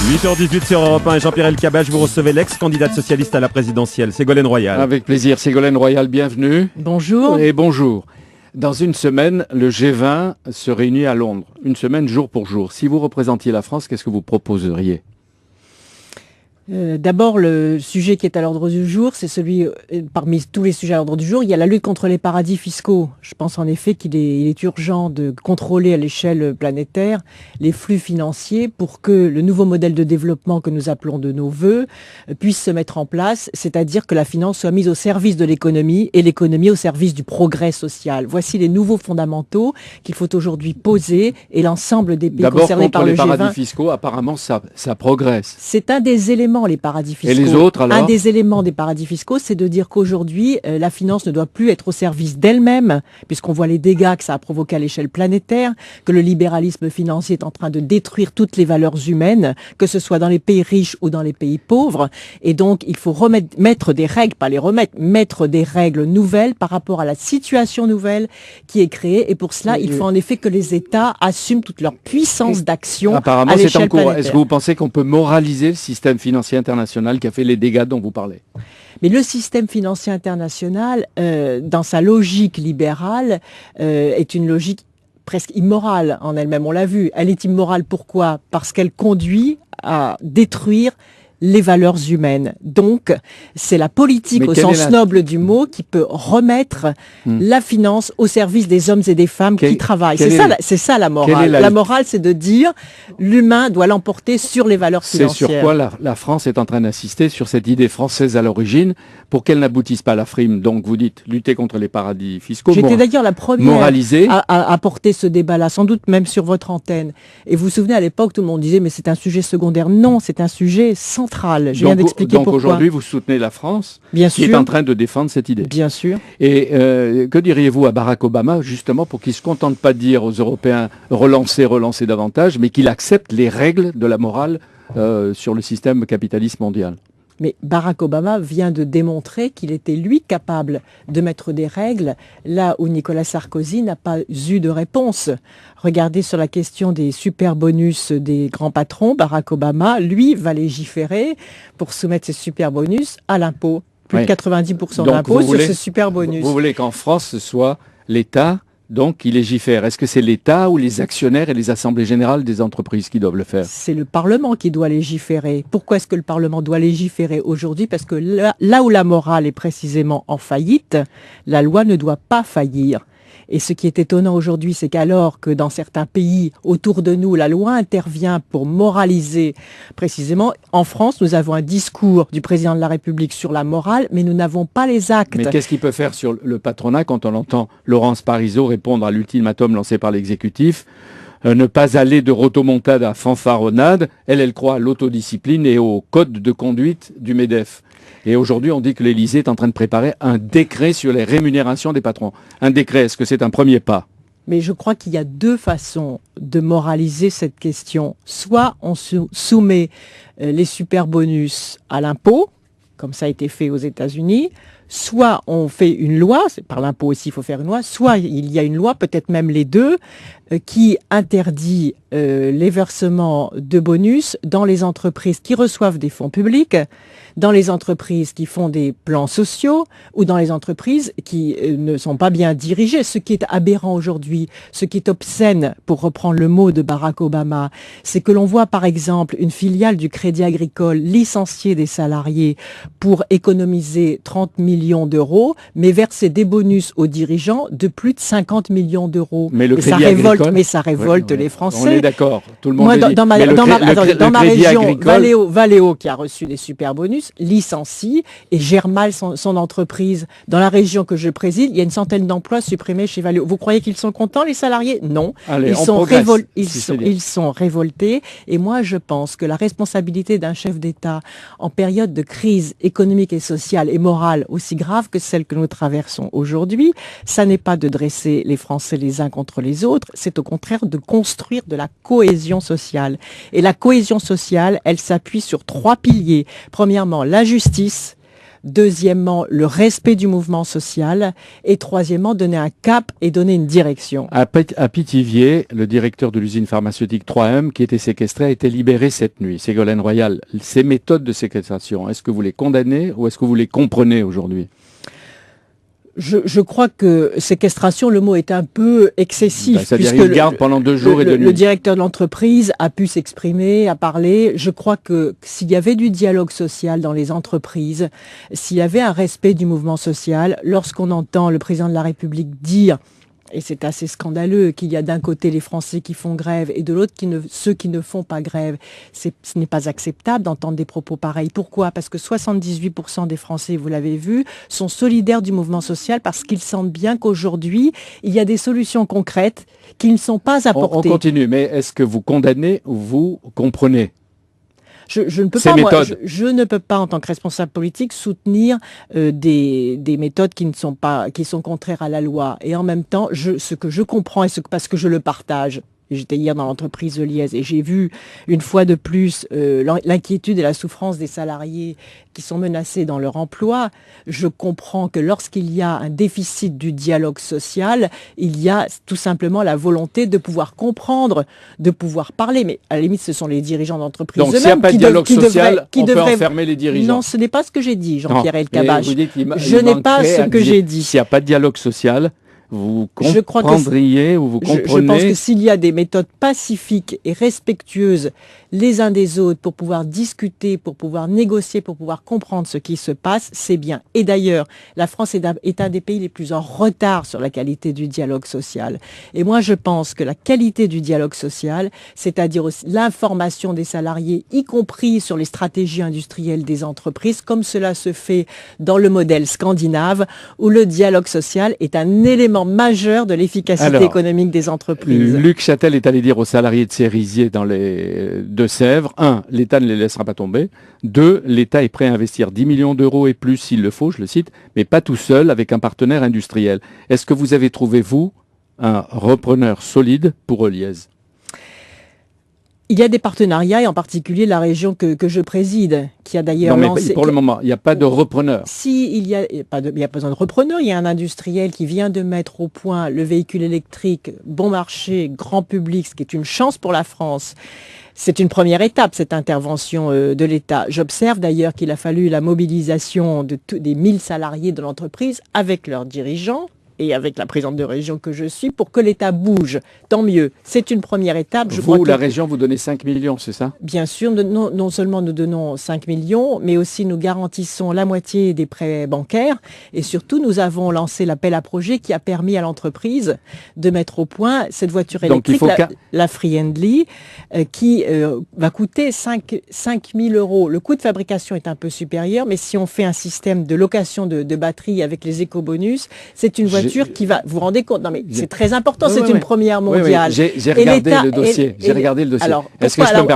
8h18 sur Europe 1 et Jean-Pierre Elkabbach, vous recevez l'ex-candidate socialiste à la présidentielle, Ségolène Royal. Avec plaisir, Ségolène Royal, bienvenue. Bonjour. Et bonjour. Dans une semaine, le G20 se réunit à Londres, une semaine jour pour jour. Si vous représentiez la France, qu'est-ce que vous proposeriez ? D'abord, le sujet qui est à l'ordre du jour, c'est celui, parmi tous les sujets à l'ordre du jour, il y a la lutte contre les paradis fiscaux. Je pense en effet qu'il est urgent de contrôler à l'échelle planétaire les flux financiers pour que le nouveau modèle de développement que nous appelons de nos voeux puisse se mettre en place, c'est-à-dire que la finance soit mise au service de l'économie et l'économie au service du progrès social. Voici les nouveaux fondamentaux qu'il faut aujourd'hui poser et l'ensemble des pays concernés par le G20. D'abord, contre les paradis fiscaux, apparemment, ça progresse. C'est un des éléments, les paradis fiscaux. Et les autres, alors ? Un des éléments des paradis fiscaux, c'est de dire qu'aujourd'hui, la finance ne doit plus être au service d'elle-même, puisqu'on voit les dégâts que ça a provoqué à l'échelle planétaire, que le libéralisme financier est en train de détruire toutes les valeurs humaines, que ce soit dans les pays riches ou dans les pays pauvres. Et donc, il faut mettre des règles, pas les remettre, mettre des règles nouvelles par rapport à la situation nouvelle qui est créée. Et pour cela, il faut en effet que les États assument toute leur puissance d'action à l'échelle planétaire. Est-ce que vous pensez qu'on peut moraliser le système financier international qui a fait les dégâts dont vous parlez ? Mais le système financier international, dans sa logique libérale, est une logique presque immorale en elle-même. On l'a vu. Elle est immorale pourquoi ? Parce qu'elle conduit à détruire les valeurs humaines. Donc, c'est la politique au sens noble du mot qui peut remettre la finance au service des hommes et des femmes qui travaillent. C'est ça la morale. La morale, c'est de dire l'humain doit l'emporter sur les valeurs financières. C'est sur quoi la France est en train d'insister, sur cette idée française à l'origine, pour qu'elle n'aboutisse pas à la frime. Donc, vous dites lutter contre les paradis fiscaux. J'étais d'ailleurs la première à porter ce débat-là, sans doute même sur votre antenne. Et vous vous souvenez, à l'époque, tout le monde disait, mais c'est un sujet secondaire. Non, c'est un sujet central. Je viens d'expliquer pourquoi. Donc aujourd'hui, vous soutenez la France qui est en train de défendre cette idée. Bien sûr. Et que diriez-vous à Barack Obama, justement, pour qu'il ne se contente pas de dire aux Européens relancer davantage, mais qu'il accepte les règles de la morale sur le système capitaliste mondial ? Mais Barack Obama vient de démontrer qu'il était, lui, capable de mettre des règles là où Nicolas Sarkozy n'a pas eu de réponse. Regardez sur la question des super bonus des grands patrons, Barack Obama, lui, va légiférer pour soumettre ces super bonus à l'impôt. Plus de 90% d'impôt sur ce super bonus. Vous voulez qu'en France, ce soit l'État qui légifère. Est-ce que c'est l'État ou les actionnaires et les assemblées générales des entreprises qui doivent le faire ? C'est le Parlement qui doit légiférer. Pourquoi est-ce que le Parlement doit légiférer aujourd'hui ? Parce que là où la morale est précisément en faillite, la loi ne doit pas faillir. Et ce qui est étonnant aujourd'hui, c'est qu'alors que dans certains pays autour de nous, la loi intervient pour moraliser précisément, en France, nous avons un discours du président de la République sur la morale, mais nous n'avons pas les actes. Mais qu'est-ce qu'il peut faire sur le patronat quand on entend Laurence Parisot répondre à l'ultimatum lancé par l'exécutif ? Ne pas aller de rotomontade à fanfaronnade, elle croit à l'autodiscipline et au code de conduite du MEDEF. Et aujourd'hui, on dit que l'Élysée est en train de préparer un décret sur les rémunérations des patrons. Un décret, est-ce que c'est un premier pas ? Mais je crois qu'il y a deux façons de moraliser cette question. Soit on soumet les super bonus à l'impôt, comme ça a été fait aux États-Unis, soit on fait une loi, c'est par l'impôt aussi il faut faire une loi, soit il y a une loi, peut-être même les deux, qui interdit les versements de bonus dans les entreprises qui reçoivent des fonds publics, dans les entreprises qui font des plans sociaux ou dans les entreprises qui ne sont pas bien dirigées. Ce qui est aberrant aujourd'hui, ce qui est obscène, pour reprendre le mot de Barack Obama, c'est que l'on voit par exemple une filiale du Crédit Agricole licencier des salariés pour économiser 30 millions d'euros, mais verser des bonus aux dirigeants de plus de 50 millions d'euros. Mais le Crédit Agricole... Mais ça révolte les Français. On est d'accord, tout le monde Moi, est dans ma région, Valeo, qui a reçu des super bonus, licencie et gère mal son entreprise. Dans la région que je préside, il y a une centaine d'emplois supprimés chez Valeo. Vous croyez qu'ils sont contents, les salariés ? Non. Allez, ils sont révoltés. Et moi, je pense que la responsabilité d'un chef d'État en période de crise économique et sociale et morale aussi grave que celle que nous traversons aujourd'hui, ça n'est pas de dresser les Français les uns contre les autres, c'est au contraire de construire de la cohésion sociale. Et la cohésion sociale, elle s'appuie sur 3 piliers. Premièrement, la justice. Deuxièmement, le respect du mouvement social. Et troisièmement, donner un cap et donner une direction. À Pithiviers, le directeur de l'usine pharmaceutique 3M, qui était séquestré, a été libéré cette nuit. Ségolène Royal, ces méthodes de séquestration, est-ce que vous les condamnez ou est-ce que vous les comprenez aujourd'hui ? Je crois que séquestration, le mot est un peu excessif. C'est-à-dire qu'il garde pendant 2 jours et 2 nuits. Le directeur de l'entreprise a pu s'exprimer, a parlé. Je crois que s'il y avait du dialogue social dans les entreprises, s'il y avait un respect du mouvement social, lorsqu'on entend le président de la République dire, et c'est assez scandaleux, qu'il y a d'un côté les Français qui font grève et de l'autre ceux qui ne font pas grève. Ce n'est pas acceptable d'entendre des propos pareils. Pourquoi ? Parce que 78% des Français, vous l'avez vu, sont solidaires du mouvement social parce qu'ils sentent bien qu'aujourd'hui, il y a des solutions concrètes qui ne sont pas apportées. On continue, mais est-ce que vous condamnez ou vous comprenez ? Je ne peux pas, moi, je ne peux pas, en tant que responsable politique, soutenir des méthodes qui sont contraires à la loi. Et en même temps, ce que je comprends et parce que je le partage. J'étais hier dans l'entreprise de Liège et j'ai vu une fois de plus l'inquiétude et la souffrance des salariés qui sont menacés dans leur emploi. Je comprends que lorsqu'il y a un déficit du dialogue social, il y a tout simplement la volonté de pouvoir comprendre, de pouvoir parler. Mais à la limite, ce sont les dirigeants d'entreprise eux-mêmes. Donc s'il n'y a pas de dialogue social, on peut enfermer les dirigeants. Non, ce n'est pas ce que j'ai dit, Jean-Pierre Elkabbach. Je n'ai pas ce que j'ai dit. S'il n'y a pas de dialogue social, vous comprendriez ou vous comprenez. Je pense que s'il y a des méthodes pacifiques et respectueuses les uns des autres pour pouvoir discuter, pour pouvoir négocier, pour pouvoir comprendre ce qui se passe, c'est bien. Et d'ailleurs, la France est un des pays les plus en retard sur la qualité du dialogue social. Et moi, je pense que la qualité du dialogue social, c'est-à-dire aussi l'information des salariés, y compris sur les stratégies industrielles des entreprises, comme cela se fait dans le modèle scandinave, où le dialogue social est un élément majeur de l'efficacité économique des entreprises. Luc Châtel est allé dire aux salariés de Cerisier dans les Deux-Sèvres, 1, l'État ne les laissera pas tomber. 2, l'État est prêt à investir 10 millions d'euros et plus s'il le faut, je le cite, mais pas tout seul, avec un partenaire industriel. Est-ce que vous avez trouvé, vous, un repreneur solide pour Heuliez ? Il y a des partenariats, et en particulier la région que je préside, qui a d'ailleurs lancé... Pour le moment, il n'y a pas de repreneur. Si, il n'y a pas besoin de repreneur, il y a un industriel qui vient de mettre au point le véhicule électrique bon marché, grand public, ce qui est une chance pour la France. C'est une première étape, cette intervention de l'État. J'observe d'ailleurs qu'il a fallu la mobilisation des 1000 salariés de l'entreprise avec leurs dirigeants, et avec la présidente de région que je suis, pour que l'État bouge. Tant mieux. C'est une première étape. La région, vous donnez 5 millions, c'est ça ? Bien sûr. Non seulement nous donnons 5 millions, mais aussi nous garantissons la moitié des prêts bancaires. Et surtout, nous avons lancé l'appel à projet qui a permis à l'entreprise de mettre au point cette voiture électrique, la Friendly, qui va coûter 5 000 euros. Le coût de fabrication est un peu supérieur, mais si on fait un système de location de batteries avec les éco-bonus, c'est une voiture qui va, vous vous rendez compte, non mais c'est très important, c'est une première mondiale. J'ai regardé le dossier. Alors,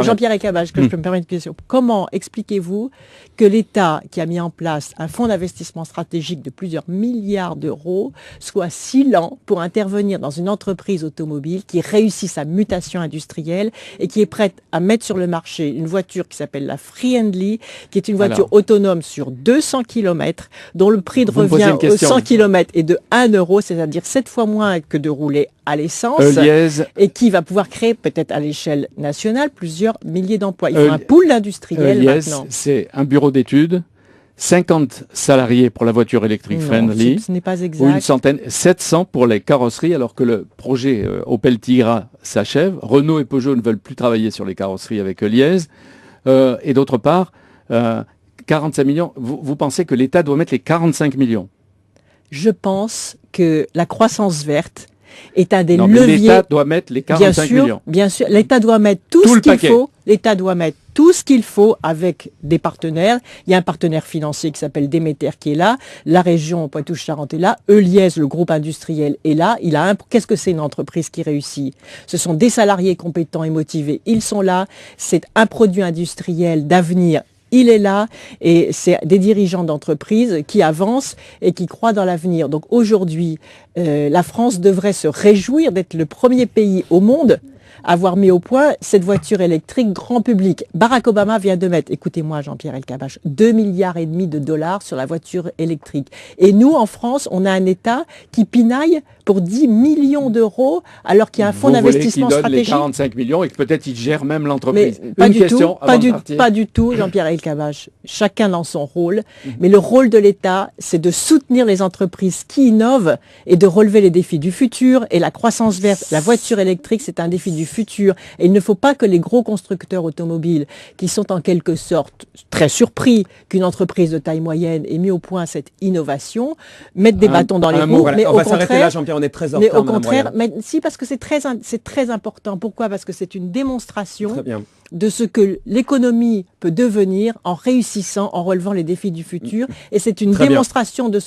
Jean-Pierre Elkabbach, que je peux me permettre une question. Comment expliquez-vous que l'État, qui a mis en place un fonds d'investissement stratégique de plusieurs milliards d'euros, soit si lent pour intervenir dans une entreprise automobile qui réussit sa mutation industrielle et qui est prête à mettre sur le marché une voiture qui s'appelle la Friendly, qui est une voiture autonome sur 200 km, dont le prix de revient aux 100 km est de 1 euro, c'est-à-dire 7 fois moins que de rouler à l'essence, et qui va pouvoir créer peut-être à l'échelle nationale plusieurs milliers d'emplois. Il faut un pool industriel maintenant. C'est un bureau d'études, 50 salariés pour la voiture électrique Friendly, ce n'est pas exact. ou une centaine, 700 pour les carrosseries, alors que le projet Opel Tigra s'achève. Renault et Peugeot ne veulent plus travailler sur les carrosseries avec Heuliez. Et d'autre part, 45 millions. Vous pensez que l'État doit mettre les 45 millions ? Je pense que la croissance verte est un des leviers. L'État doit mettre les 45 millions. Bien sûr, l'État doit mettre tout ce qu'il faut. L'État doit mettre tout ce qu'il faut avec des partenaires. Il y a un partenaire financier qui s'appelle Demeter qui est là. La région Poitou-Charentes est là. Heuliez, le groupe industriel, est là. Qu'est-ce que c'est une entreprise qui réussit ? Ce sont des salariés compétents et motivés. Ils sont là. C'est un produit industriel d'avenir. Il est là et c'est des dirigeants d'entreprise qui avancent et qui croient dans l'avenir. Donc aujourd'hui, la France devrait se réjouir d'être le premier pays au monde avoir mis au point cette voiture électrique grand public. Barack Obama vient de mettre, écoutez-moi Jean-Pierre Elkabbach, 2,5 milliards de dollars sur la voiture électrique. Et nous, en France, on a un État qui pinaille pour 10 millions d'euros alors qu'il y a un fonds d'investissement stratégique. Les 45 millions et que peut-être il gère même l'entreprise. Mais pas du tout, Jean-Pierre Elkabbach. Chacun dans son rôle. Mais le rôle de l'État, c'est de soutenir les entreprises qui innovent et de relever les défis du futur. Et la croissance verte, la voiture électrique, c'est un défi du futur. Et il ne faut pas que les gros constructeurs automobiles, qui sont en quelque sorte très surpris qu'une entreprise de taille moyenne ait mis au point cette innovation, mettent des bâtons dans les roues. Voilà. On va s'arrêter là, Jean-Pierre, on est très en retard. Mais au contraire, si, parce que c'est très important. Pourquoi ? Parce que c'est une démonstration de ce que l'économie peut devenir en réussissant, en relevant les défis du futur. Et c'est une démonstration de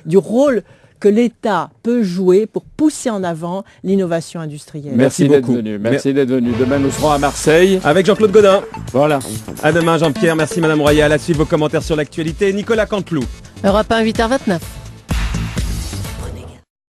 du rôle que l'État peut jouer pour pousser en avant l'innovation industrielle. Merci d'être venu. Merci d'être venu. Demain, nous serons à Marseille. Avec Jean-Claude Gaudin. Voilà. À demain, Jean-Pierre. Merci, Madame Royal. À suivre vos commentaires sur l'actualité. Nicolas Canteloup. Europe 1, 8h29.